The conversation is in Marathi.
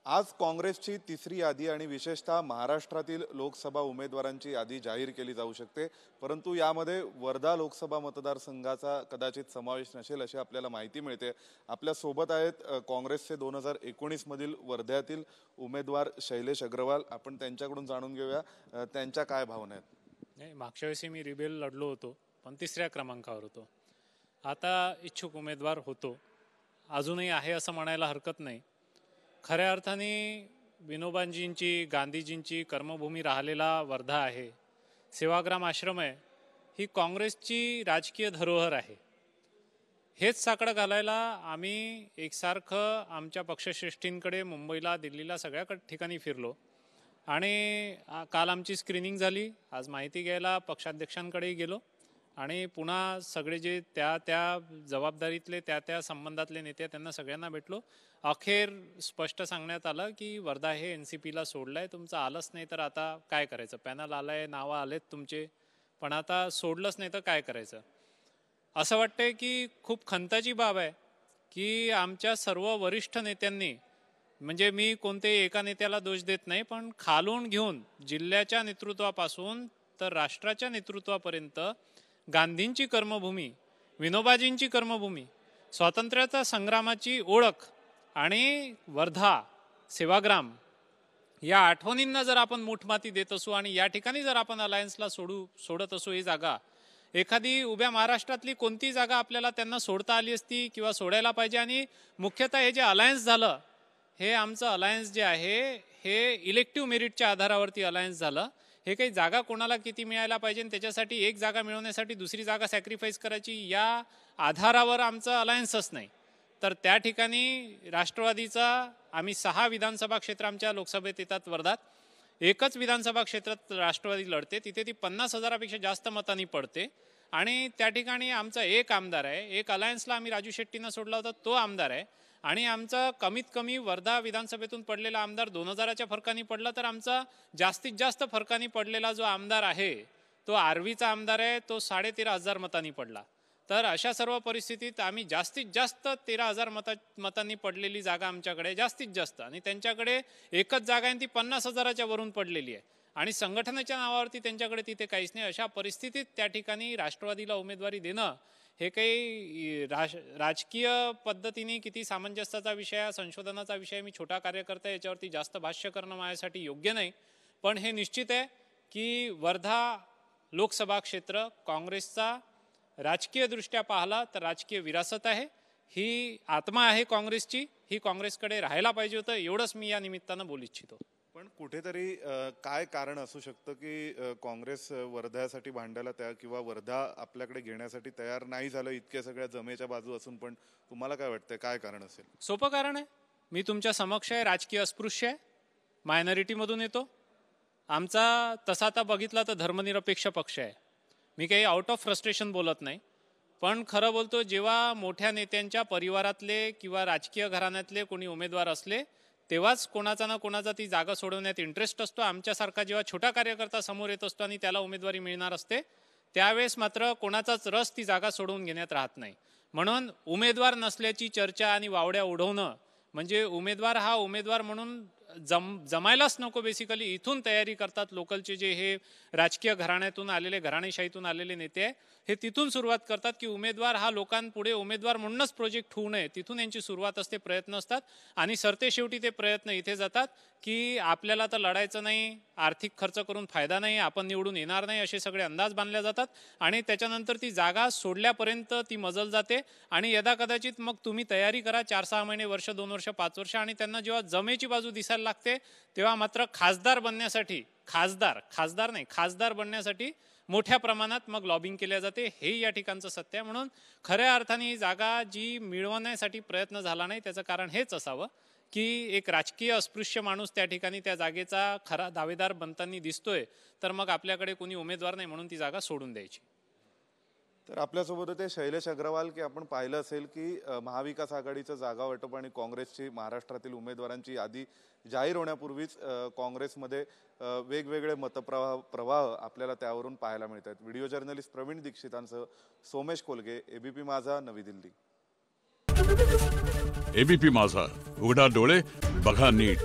आज काँग्रेसची तिसरी यादी आणि विशेषतः महाराष्ट्रातील लोकसभा उमेदवारांची यादी जाहीर केली जाऊ शकते, परंतु यामध्ये वर्धा लोकसभा मतदारसंघाचा कदाचित समावेश नसेल अशी आपल्याला माहिती मिळते। आपल्या सोबत आहेत काँग्रेसचे 2019 मधील वर्ध्यातील उमेदवार शैलेश अग्रवाल। आपण त्यांच्याकडून जाणून घेऊया त्यांच्या काय भावना आहेत। मागच्या वेळी मी रिबेल लढलो होतो, पण तिसऱ्या क्रमांकावर होतो। आता इच्छुक उमेदवार होतो, अजूनही आहे असं म्हणायला हरकत नाही। खऱ्या अर्थाने विनोबाजींची गांधीजींची कर्मभूमी राहिलेला वर्धा आहे, सेवाग्राम आश्रम आहे, ही काँग्रेसची राजकीय धरोहर आहे। हेच साकडं घालायला आम्ही एकसारखं आमच्या पक्षश्रेष्ठींकडे मुंबईला दिल्लीला सगळ्या ठिकाणी फिरलो आणि काल आमची स्क्रीनिंग झाली। आज माहिती घ्यायला पक्षाध्यक्षांकडेही गेलो आणि पुन्हा सगळे जे त्या जबाबदारीतले त्या संबंधातले नेते त्यांना सगळ्यांना भेटलो। अखेर स्पष्ट सांगण्यात आलं की वर्धा हे एनसीपीला सोडलंय, तुमचं आलंच नाही तर आता काय करायचं। पॅनल आलाय, नावं आलेत तुमचे, पण आता सोडलंच नाही तर काय करायचं। असं वाटतंय की खूप खंताची बाब आहे की आमच्या सर्व वरिष्ठ नेत्यांनी, म्हणजे मी कोणत्याही एका नेत्याला दोष देत नाही, पण खालून घेऊन जिल्ह्याच्या नेतृत्वापासून तर राष्ट्राच्या नेतृत्वापर्यंत गांधींची कर्मभूमी, विनोबाजींची कर्मभूमी, स्वातंत्र्याच्या संग्रामाची ओळख आणि वर्धा सेवाग्राम या आठवणींना जर आपण मूठमाती देत असू आणि या ठिकाणी जर आपण अलायन्सला सोडत असू ही जागा, एखादी उभ्या महाराष्ट्रातली कोणती जागा आपल्याला त्यांना सोडता आली असती किंवा सोडायला पाहिजे। आणि मुख्यतः हे जे अलायन्स झालं, हे आमचं अलायन्स जे आहे हे इलेक्टिव्ह मेरिटच्या आधारावरती अलायन्स झालं। हे काही जागा कोणाला किती मिळायला पाहिजे, त्याच्यासाठी एक जागा मिळवण्यासाठी दुसरी जागा सॅक्रिफाईस करायची या आधारावर आमचं अलायन्सच नाही। तर त्या ठिकाणी राष्ट्रवादीचा आम्ही 6 विधानसभा क्षेत्र आमच्या लोकसभेत येतात वर्धात, एकच विधानसभा क्षेत्रात राष्ट्रवादी लढते, तिथे ती 50,000पेक्षा जास्त मतांनी पडते आणि त्या ठिकाणी आमचा एक आमदार आहे। एक अलायन्सला आम्ही राजू शेट्टींना सोडला होता, तो आमदार आहे आणि आमचा कमीत कमी वर्धा विधानसभेतून पडलेला आमदार 2000च्या फरकाने पडला, तर आमचा जास्तीत जास्त फरकाने पडलेला जो आमदार आहे तो आर्वीचा आमदार आहे, तो 13,500 मतांनी पडला। तर अशा सर्व परिस्थितीत आम्ही जास्तीत जास्त 13,000 मतांनी पडलेली जागा आमच्याकडे जास्तीत जास्त, आणि त्यांच्याकडे एकच जागा आहे ती 50,000च्या वरून पडलेली आहे आणि संघटनेच्या नावावरती त्यांच्याकडे तिथे काहीच नाही। अशा परिस्थितीत त्या ठिकाणी राष्ट्रवादीला उमेदवारी देणं हे काही राजकीय पद्धतीने किती सामंजस्याचा विषय, संशोधनाचा विषय, मी छोटा कार्यकर्ता याच्यावरती जास्त भाष्य करणं माझ्यासाठी योग्य नाही। पण हे निश्चित आहे की वर्धा लोकसभा क्षेत्र काँग्रेसचा राजकीय दृष्ट्या पाहिला तर राजकीय विरासत आहे, ही आत्मा आहे काँग्रेसची, ही काँग्रेसकडे राहायला पाहिजे होतं, एवढंच मी या निमित्तानं बोलू इच्छितो। पण कुठेतरी काय कारण असू शकतं की काँग्रेस वर्ध्यासाठी भांडायला तयार किंवा वर्धा आपल्याकडे घेण्यासाठी तयार नाही झालं, इतक्या सगळ्या जमेच्या बाजू असून पण तुम्हाला काय वाटतंय काय कारण असेल? सोपं कारण आहे, मी तुमच्या समक्ष आहे, राजकीय अस्पृश्य आहे, मायनॉरिटीमधून येतो। आमचा तसा आता बघितला तर धर्मनिरपेक्ष पक्ष आहे। मी काही आउट ऑफ फ्रस्ट्रेशन बोलत नाही, पण खरं बोलतो, जेव्हा मोठ्या नेत्यांच्या परिवारातले किंवा राजकीय घराण्यातले कोणी उमेदवार असले तेव्हाच कोणाचा ना कोणाचा ती जागा सोडवण्यात इंटरेस्ट असतो। आमच्यासारखा जेव्हा छोटा कार्यकर्ता समोर येत असतो आणि त्याला उमेदवारी मिळणार असते, त्यावेळेस मात्र कोणाचाच रस ती जागा सोडवून घेण्यात राहत नाही। म्हणून उमेदवार नसल्याची चर्चा आणि वावड्या उडवणं म्हणजे उमेदवार हा उमेदवार म्हणून जमायलाच नको। बेसिकली इथून तयारी करतात लोकलचे जे हे राजकीय घराण्यातून आलेले, घराणेशाहीतून आलेले नेते आहे, हे तिथून सुरुवात करतात की उमेदवार हा लोकांपुढे उमेदवार म्हणूनच प्रोजेक्ट होऊ नये, तिथून यांची सुरुवात असते, प्रयत्न असतात आणि सरते शेवटी ते प्रयत्न इथे जातात की आपल्याला तर लढायचं नाही, आर्थिक खर्च करून फायदा नाही, आपण निवडून येणार नाही, असे सगळे अंदाज बांधले जातात आणि त्याच्यानंतर ती जागा सोडल्यापर्यंत ती मजल जाते आणि यदा कदाचित मग तुम्ही तयारी करा 4-6 महिने, वर्ष, 2 वर्ष, 5 वर्ष, आणि त्यांना जेव्हा जमेची बाजू दिसायला लागते तेव्हा मात्र खासदार बनण्यासाठी, खासदार बनण्यासाठी मोठ्या प्रमाणात मग लॉबिंग केल्या जाते, हे या ठिकाणचं सत्य आहे। म्हणून खऱ्या अर्थाने ही जागा जी मिळवण्यासाठी प्रयत्न झाला नाही त्याचं कारण हेच असावं की एक राजकीय अस्पृश्य माणूस त्या ठिकाणी त्या जागेचा खरा दावेदार बनताना दिसतोय, तर मग आपल्याकडे कोणी उमेदवार नाही म्हणून ती जागा सोडून द्यायची। तर आपल्यासोबत होते शैलेश अग्रवाल की आपण पाहिलं असेल की महाविकास आघाडीचं जागा वाटप आणि काँग्रेसची महाराष्ट्रातील उमेदवारांची यादी जाहीर होण्यापूर्वीच काँग्रेसमध्ये वेगवेगळे मतप्रवाह आपल्याला त्यावरून पाहायला मिळत आहेत। व्हिडिओ जर्नलिस्ट प्रवीण दीक्षितांसह सोमेश कोलगे, एबीपी माझा, नवी दिल्ली। एबीपी माझा, उघडा डोळे बघा नीट.